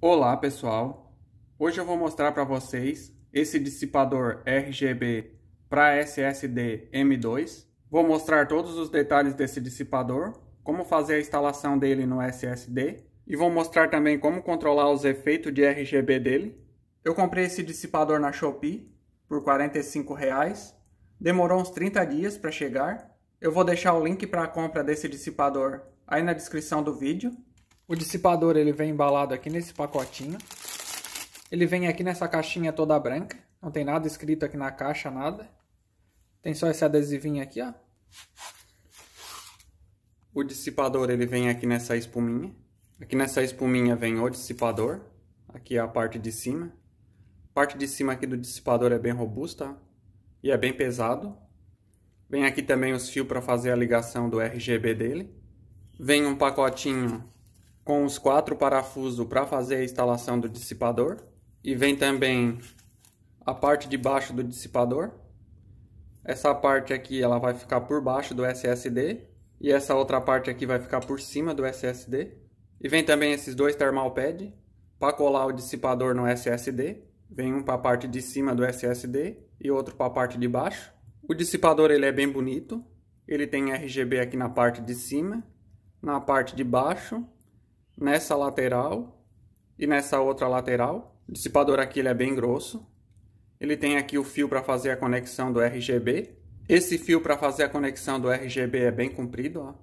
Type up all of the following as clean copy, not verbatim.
Olá pessoal, hoje eu vou mostrar para vocês esse dissipador RGB para SSD M2. Vou mostrar todos os detalhes desse dissipador, como fazer a instalação dele no SSD e vou mostrar também como controlar os efeitos de RGB dele. Eu comprei esse dissipador na Shopee por R$ 45, demorou uns 30 dias para chegar. Eu vou deixar o link para a compra desse dissipador aí na descrição do vídeo. O dissipador ele vem embalado aqui nesse pacotinho. Ele vem aqui nessa caixinha toda branca. Não tem nada escrito aqui na caixa, nada. Tem só esse adesivinho aqui, ó. O dissipador ele vem aqui nessa espuminha. Aqui nessa espuminha vem o dissipador. Aqui é a parte de cima. A parte de cima aqui do dissipador é bem robusta, ó, e é bem pesado. Vem aqui também os fios para fazer a ligação do RGB dele. Vem um pacotinho com os 4 parafusos para fazer a instalação do dissipador. E vem também a parte de baixo do dissipador. Essa parte aqui ela vai ficar por baixo do SSD. E essa outra parte aqui vai ficar por cima do SSD. E vem também esses dois thermal pads para colar o dissipador no SSD. Vem um para a parte de cima do SSD e outro para a parte de baixo. O dissipador ele é bem bonito. Ele tem RGB aqui na parte de cima, na parte de baixo, nessa lateral e nessa outra lateral. O dissipador aqui ele é bem grosso. Ele tem aqui o fio para fazer a conexão do RGB. Esse fio para fazer a conexão do RGB é bem comprido, ó.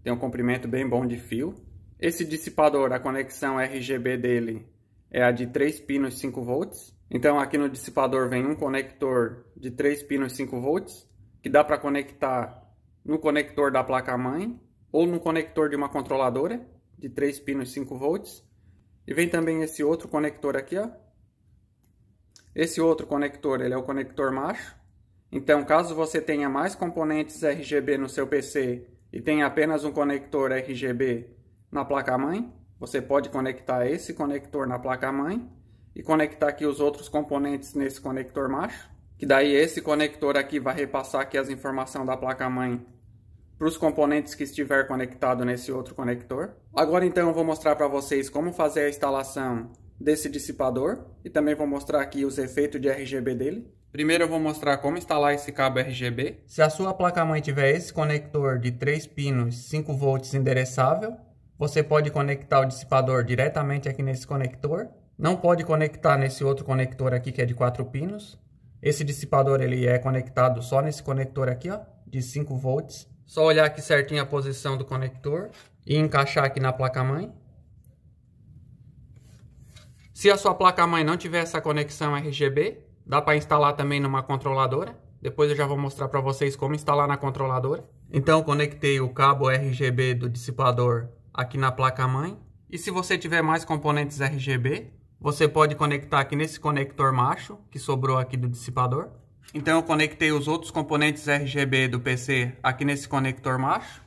Tem um comprimento bem bom de fio. Esse dissipador, a conexão RGB dele é a de 3 pinos 5 volts. Então aqui no dissipador vem um conector de 3 pinos 5 volts, que dá para conectar no conector da placa-mãe ou no conector de uma controladora de 3 pinos 5 volts. E vem também esse outro conector aqui, ó. Esse outro conector, ele é o conector macho. Então, caso você tenha mais componentes RGB no seu PC e tenha apenas um conector RGB na placa-mãe, você pode conectar esse conector na placa-mãe e conectar aqui os outros componentes nesse conector macho, que daí esse conector aqui vai repassar aqui as informações da placa-mãe para os componentes que estiver conectado nesse outro conector. Agora então eu vou mostrar para vocês como fazer a instalação desse dissipador e também vou mostrar aqui os efeitos de RGB dele. Primeiro eu vou mostrar como instalar esse cabo RGB. Se a sua placa-mãe tiver esse conector de 3 pinos 5 volts endereçável, você pode conectar o dissipador diretamente aqui nesse conector. Não pode conectar nesse outro conector aqui que é de 4 pinos. Esse dissipador ele é conectado só nesse conector aqui, ó, de 5 volts. Só olhar aqui certinho a posição do conector e encaixar aqui na placa-mãe. Se a sua placa-mãe não tiver essa conexão RGB, dá para instalar também numa controladora. Depois eu já vou mostrar para vocês como instalar na controladora. Então eu conectei o cabo RGB do dissipador aqui na placa-mãe. E se você tiver mais componentes RGB, você pode conectar aqui nesse conector macho que sobrou aqui do dissipador. Então eu conectei os outros componentes RGB do PC aqui nesse conector macho.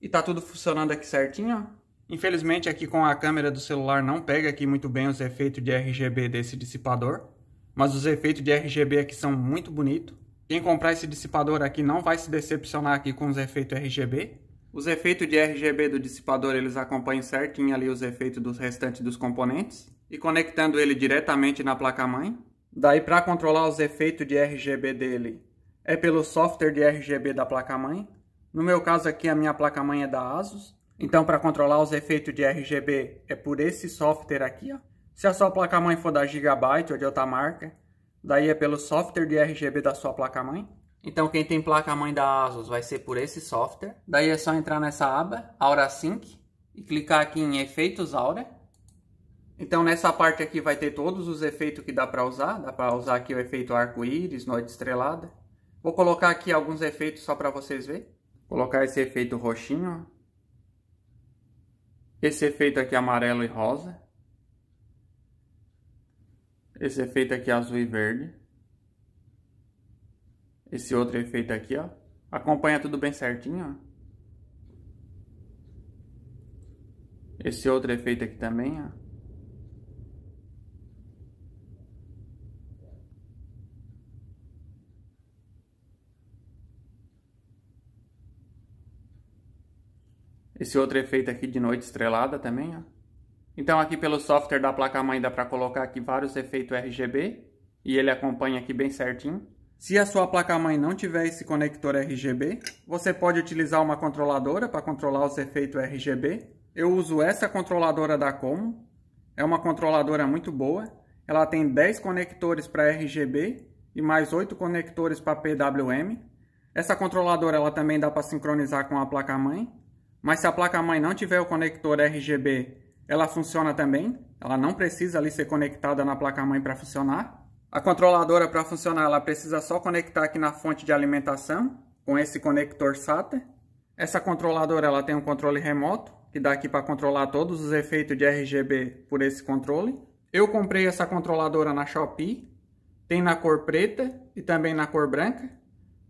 E tá tudo funcionando aqui certinho, ó. Infelizmente aqui com a câmera do celular não pega aqui muito bem os efeitos de RGB desse dissipador. Mas os efeitos de RGB aqui são muito bonitos. Quem comprar esse dissipador aqui não vai se decepcionar aqui com os efeitos RGB. Os efeitos de RGB do dissipador eles acompanham certinho ali os efeitos dos restantes dos componentes. E conectando ele diretamente na placa-mãe. Daí para controlar os efeitos de RGB dele é pelo software de RGB da placa-mãe. No meu caso aqui a minha placa-mãe é da ASUS. Então para controlar os efeitos de RGB é por esse software aqui, ó. Se a sua placa-mãe for da Gigabyte ou de outra marca, daí é pelo software de RGB da sua placa-mãe. Então quem tem placa-mãe da ASUS vai ser por esse software. Daí é só entrar nessa aba, Aura Sync, e clicar aqui em Efeitos Aura. Então nessa parte aqui vai ter todos os efeitos que dá para usar. Dá para usar aqui o efeito arco-íris, noite estrelada. Vou colocar aqui alguns efeitos só para vocês verem. Vou colocar esse efeito roxinho. Esse efeito aqui amarelo e rosa. Esse efeito aqui azul e verde. Esse outro efeito aqui, ó. Acompanha tudo bem certinho, ó. Esse outro efeito aqui também, ó. Esse outro efeito aqui de noite estrelada também, ó. Então aqui pelo software da placa-mãe dá para colocar aqui vários efeitos RGB e ele acompanha aqui bem certinho. Se a sua placa-mãe não tiver esse conector RGB, você pode utilizar uma controladora para controlar os efeitos RGB. Eu uso essa controladora da Como, é uma controladora muito boa. Ela tem 10 conectores para RGB e mais 8 conectores para PWM. Essa controladora ela também dá para sincronizar com a placa-mãe, mas se a placa-mãe não tiver o conector RGB, ela funciona também. Ela não precisa ali ser conectada na placa-mãe para funcionar. A controladora, para funcionar, ela precisa só conectar aqui na fonte de alimentação com esse conector SATA. Essa controladora ela tem um controle remoto que dá aqui para controlar todos os efeitos de RGB por esse controle. Eu comprei essa controladora na Shopee, tem na cor preta e também na cor branca.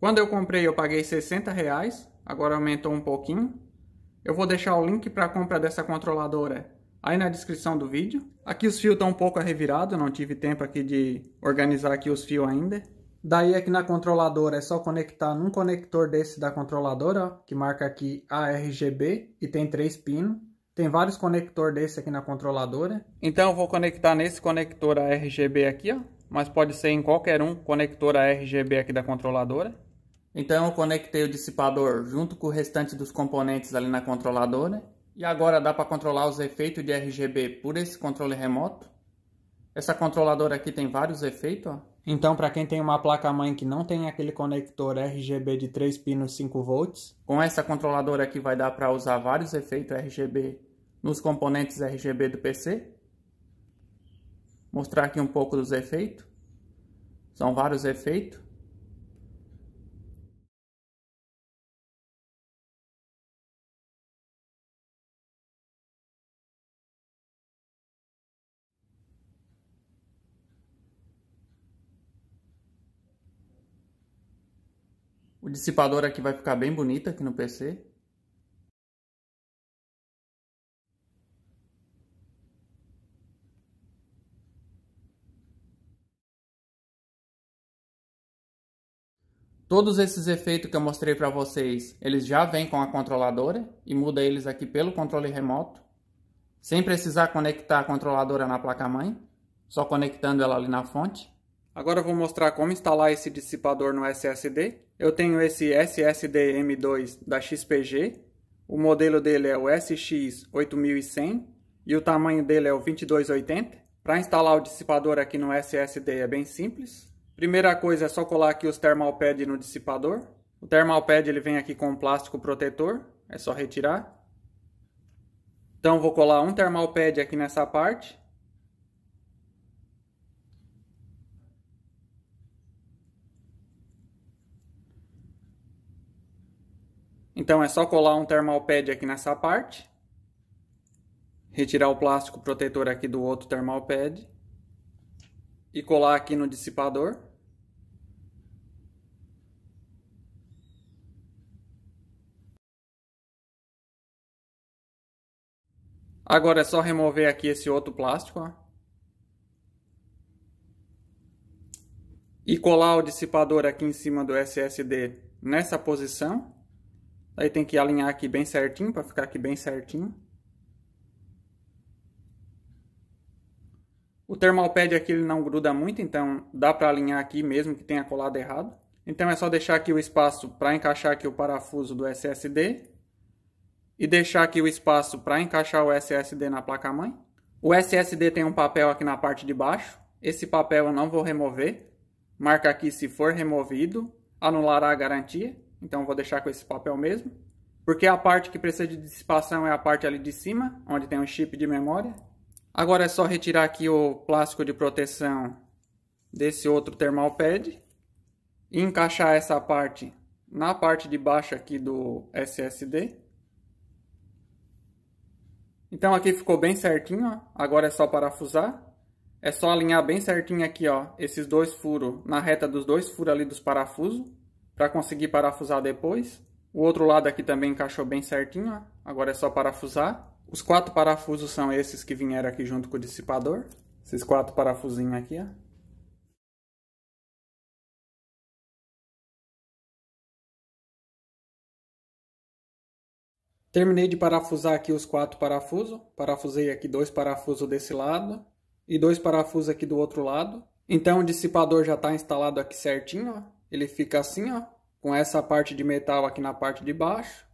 Quando eu comprei eu paguei R$60, agora aumentou um pouquinho. Eu vou deixar o link para a compra dessa controladora aí na descrição do vídeo. Aqui os fios estão um pouco revirados, não tive tempo aqui de organizar aqui os fios ainda. Daí aqui na controladora é só conectar num conector desse da controladora, ó, que marca aqui ARGB e tem 3 pinos. Tem vários conectores desse aqui na controladora. Então eu vou conectar nesse conector ARGB aqui, ó, mas pode ser em qualquer um conector ARGB aqui da controladora. Então eu conectei o dissipador junto com o restante dos componentes ali na controladora. E agora dá para controlar os efeitos de RGB por esse controle remoto. Essa controladora aqui tem vários efeitos, ó. Então para quem tem uma placa-mãe que não tem aquele conector RGB de 3 pinos 5 volts, com essa controladora aqui vai dar para usar vários efeitos RGB nos componentes RGB do PC. Mostrar aqui um pouco dos efeitos. São vários efeitos. O dissipador aqui vai ficar bem bonito aqui no PC. Todos esses efeitos que eu mostrei para vocês, eles já vêm com a controladora e muda eles aqui pelo controle remoto, sem precisar conectar a controladora na placa-mãe, só conectando ela ali na fonte. Agora eu vou mostrar como instalar esse dissipador no SSD. Eu tenho esse SSD M2 da XPG, o modelo dele é o SX8100 e o tamanho dele é o 2280. Para instalar o dissipador aqui no SSD é bem simples. Primeira coisa é só colar aqui os thermal pad no dissipador. O thermal pad ele vem aqui com um plástico protetor, é só retirar. Então vou colar um thermal pad aqui nessa parte. Então é só colar um thermal pad aqui nessa parte. Retirar o plástico protetor aqui do outro thermal pad. E colar aqui no dissipador. Agora é só remover aqui esse outro plástico, ó. E colar o dissipador aqui em cima do SSD nessa posição. Aí tem que alinhar aqui bem certinho, para ficar aqui bem certinho. O thermal pad aqui ele não gruda muito, então dá para alinhar aqui mesmo que tenha colado errado. Então é só deixar aqui o espaço para encaixar aqui o parafuso do SSD. E deixar aqui o espaço para encaixar o SSD na placa-mãe. O SSD tem um papel aqui na parte de baixo. Esse papel eu não vou remover. Marca aqui se for removido, anulará a garantia. Então vou deixar com esse papel mesmo. Porque a parte que precisa de dissipação é a parte ali de cima, onde tem um chip de memória. Agora é só retirar aqui o plástico de proteção desse outro thermal pad. E encaixar essa parte na parte de baixo aqui do SSD. Então aqui ficou bem certinho, ó. Agora é só parafusar. É só alinhar bem certinho aqui, ó, esses dois furos na reta dos dois furos ali dos parafusos, para conseguir parafusar depois. O outro lado aqui também encaixou bem certinho, ó. Agora é só parafusar. Os 4 parafusos são esses que vieram aqui junto com o dissipador. Esses 4 parafusinhos aqui, ó. Terminei de parafusar aqui os 4 parafusos. Parafusei aqui 2 parafusos desse lado e 2 parafusos aqui do outro lado. Então o dissipador já está instalado aqui certinho, ó. Ele fica assim, ó, com essa parte de metal aqui na parte de baixo,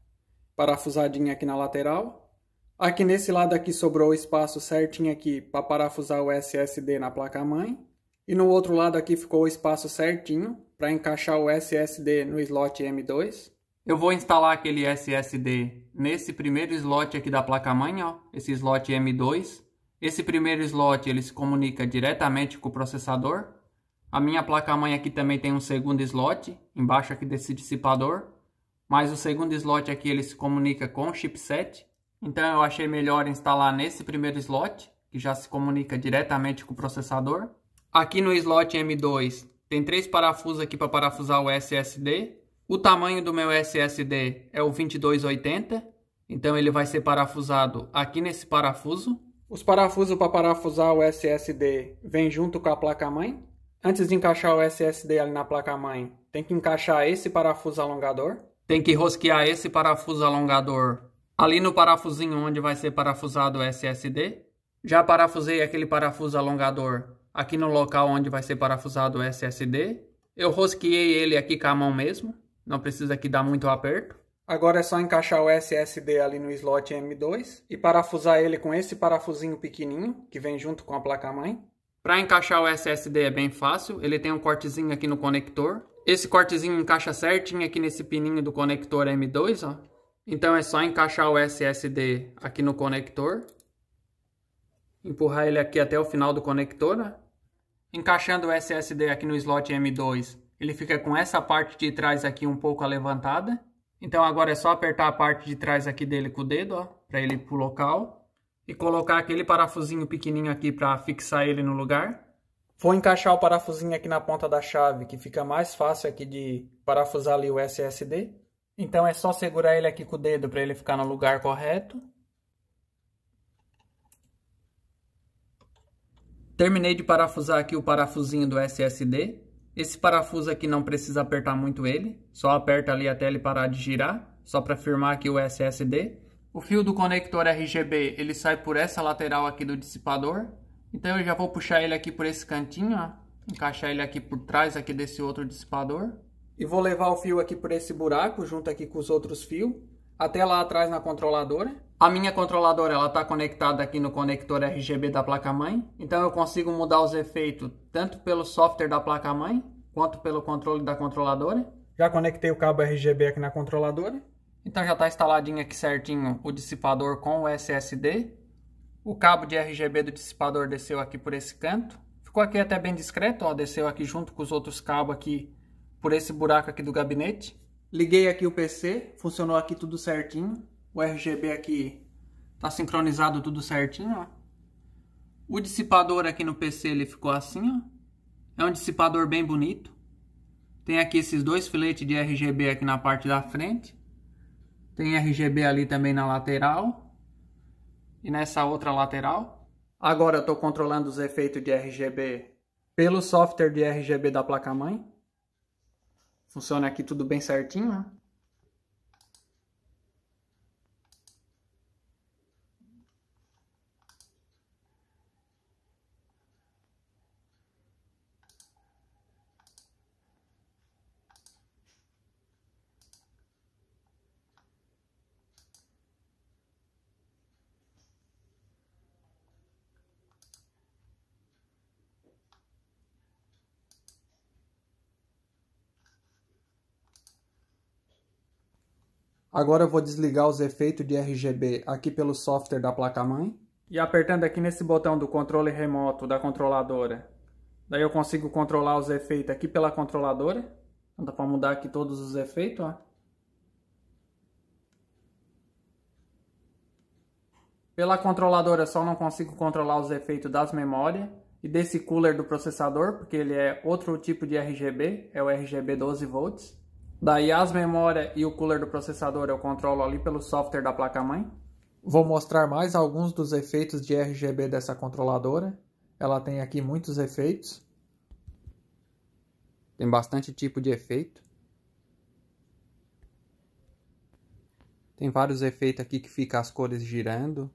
parafusadinha aqui na lateral. Aqui nesse lado aqui sobrou espaço certinho aqui para parafusar o SSD na placa-mãe. E no outro lado aqui ficou o espaço certinho para encaixar o SSD no slot M2. Eu vou instalar aquele SSD nesse primeiro slot aqui da placa-mãe, ó, esse slot M2. Esse primeiro slot ele se comunica diretamente com o processador. A minha placa-mãe aqui também tem um segundo slot, embaixo aqui desse dissipador. Mas o segundo slot aqui ele se comunica com o chipset. Então eu achei melhor instalar nesse primeiro slot, que já se comunica diretamente com o processador. Aqui no slot M2 tem 3 parafusos aqui para parafusar o SSD. O tamanho do meu SSD é o 2280, então ele vai ser parafusado aqui nesse parafuso. Os parafusos para parafusar o SSD vêm junto com a placa-mãe. Antes de encaixar o SSD ali na placa-mãe, tem que encaixar esse parafuso alongador. Tem que rosquear esse parafuso alongador ali no parafusinho onde vai ser parafusado o SSD. Já parafusei aquele parafuso alongador aqui no local onde vai ser parafusado o SSD. Eu rosqueei ele aqui com a mão mesmo. Não precisa aqui dar muito aperto. Agora é só encaixar o SSD ali no slot M2 e parafusar ele com esse parafusinho pequenininho que vem junto com a placa-mãe. Para encaixar o SSD é bem fácil, ele tem um cortezinho aqui no conector. Esse cortezinho encaixa certinho aqui nesse pininho do conector M2, ó. Então é só encaixar o SSD aqui no conector. Empurrar ele aqui até o final do conector, ó. Encaixando o SSD aqui no slot M2, ele fica com essa parte de trás aqui um pouco levantada. Então agora é só apertar a parte de trás aqui dele com o dedo, ó, para ele ir pro local. E colocar aquele parafusinho pequenininho aqui para fixar ele no lugar. Vou encaixar o parafusinho aqui na ponta da chave, que fica mais fácil aqui de parafusar ali o SSD. Então é só segurar ele aqui com o dedo para ele ficar no lugar correto. Terminei de parafusar aqui o parafusinho do SSD. Esse parafuso aqui não precisa apertar muito ele, só aperta ali até ele parar de girar, só para firmar aqui o SSD. O fio do conector RGB, ele sai por essa lateral aqui do dissipador. Então eu já vou puxar ele aqui por esse cantinho, ó, encaixar ele aqui por trás aqui desse outro dissipador. E vou levar o fio aqui por esse buraco, junto aqui com os outros fios, até lá atrás na controladora. A minha controladora ela está conectada aqui no conector RGB da placa-mãe, então eu consigo mudar os efeitos tanto pelo software da placa-mãe quanto pelo controle da controladora. Já conectei o cabo RGB aqui na controladora, então já está instaladinho aqui certinho o dissipador com o SSD. O cabo de RGB do dissipador desceu aqui por esse canto, ficou aqui até bem discreto, ó, desceu aqui junto com os outros cabos aqui por esse buraco aqui do gabinete. Liguei aqui o PC, funcionou aqui tudo certinho. O RGB aqui tá sincronizado tudo certinho, ó. O dissipador aqui no PC ele ficou assim, ó. É um dissipador bem bonito. Tem aqui esses 2 filetes de RGB aqui na parte da frente. Tem RGB ali também na lateral. E nessa outra lateral. Agora eu estou controlando os efeitos de RGB pelo software de RGB da placa-mãe. Funciona aqui tudo bem certinho, ó. Agora eu vou desligar os efeitos de RGB aqui pelo software da placa-mãe. E apertando aqui nesse botão do controle remoto da controladora. Daí eu consigo controlar os efeitos aqui pela controladora. Então dá para mudar aqui todos os efeitos, ó. Pela controladora só não consigo controlar os efeitos das memórias e desse cooler do processador, porque ele é outro tipo de RGB, é o RGB 12 volts. Daí as memórias e o cooler do processador eu controlo ali pelo software da placa-mãe. Vou mostrar mais alguns dos efeitos de RGB dessa controladora. Ela tem aqui muitos efeitos. Tem bastante tipo de efeito. Tem vários efeitos aqui que fica as cores girando.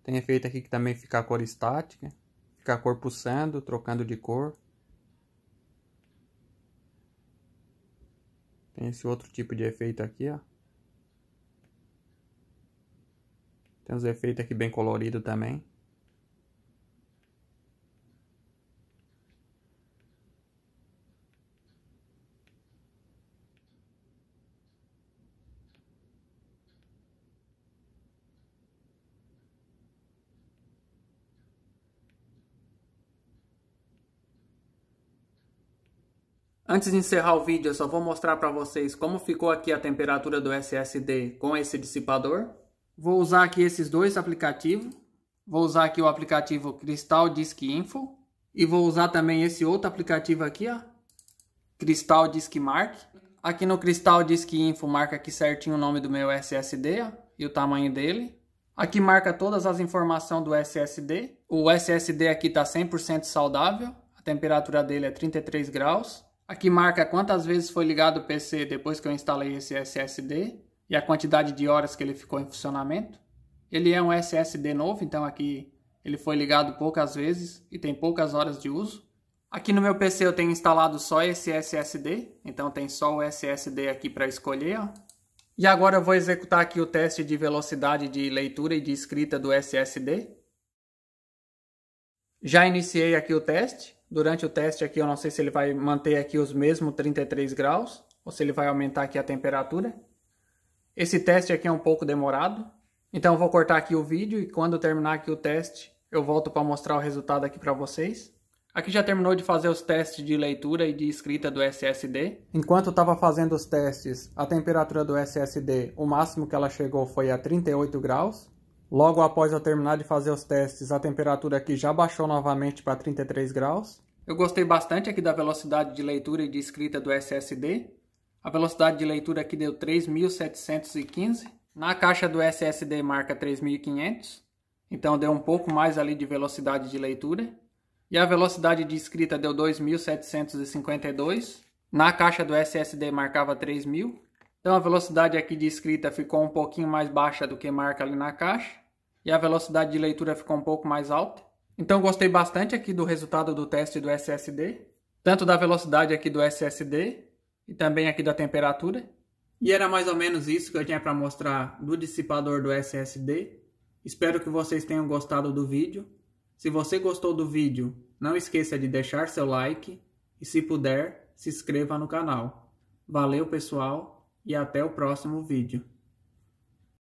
Tem efeito aqui que também fica a cor estática. Fica a cor pulsando, trocando de cor. Tem esse outro tipo de efeito aqui, ó. Tem uns efeitos aqui bem coloridos também. Antes de encerrar o vídeo, eu só vou mostrar para vocês como ficou aqui a temperatura do SSD com esse dissipador. Vou usar aqui esses dois aplicativos. Vou usar aqui o aplicativo Crystal Disk Info. E vou usar também esse outro aplicativo aqui, ó. Crystal Disk Mark. Aqui no Crystal Disk Info marca aqui certinho o nome do meu SSD, ó, e o tamanho dele. Aqui marca todas as informações do SSD. O SSD aqui está 100% saudável. A temperatura dele é 33 graus. Aqui marca quantas vezes foi ligado o PC depois que eu instalei esse SSD e a quantidade de horas que ele ficou em funcionamento. Ele é um SSD novo, então aqui ele foi ligado poucas vezes e tem poucas horas de uso. Aqui no meu PC eu tenho instalado só esse SSD, então tem só o SSD aqui para escolher, ó. E agora eu vou executar aqui o teste de velocidade de leitura e de escrita do SSD. Já iniciei aqui o teste. Durante o teste aqui eu não sei se ele vai manter aqui os mesmos 33 graus ou se ele vai aumentar aqui a temperatura. Esse teste aqui é um pouco demorado, então eu vou cortar aqui o vídeo e quando terminar aqui o teste eu volto para mostrar o resultado aqui para vocês. Aqui já terminou de fazer os testes de leitura e de escrita do SSD. Enquanto eu estava fazendo os testes, a temperatura do SSD, o máximo que ela chegou foi a 38 graus. Logo após eu terminar de fazer os testes, a temperatura aqui já baixou novamente para 33 graus. Eu gostei bastante aqui da velocidade de leitura e de escrita do SSD. A velocidade de leitura aqui deu 3.715. Na caixa do SSD marca 3.500. Então deu um pouco mais ali de velocidade de leitura. E a velocidade de escrita deu 2.752. Na caixa do SSD marcava 3.000. Então a velocidade aqui de escrita ficou um pouquinho mais baixa do que marca ali na caixa. E a velocidade de leitura ficou um pouco mais alta. Então gostei bastante aqui do resultado do teste do SSD. Tanto da velocidade aqui do SSD e também aqui da temperatura. E era mais ou menos isso que eu tinha para mostrar do dissipador do SSD. Espero que vocês tenham gostado do vídeo. Se você gostou do vídeo, não esqueça de deixar seu like. E se puder, se inscreva no canal. Valeu pessoal e até o próximo vídeo.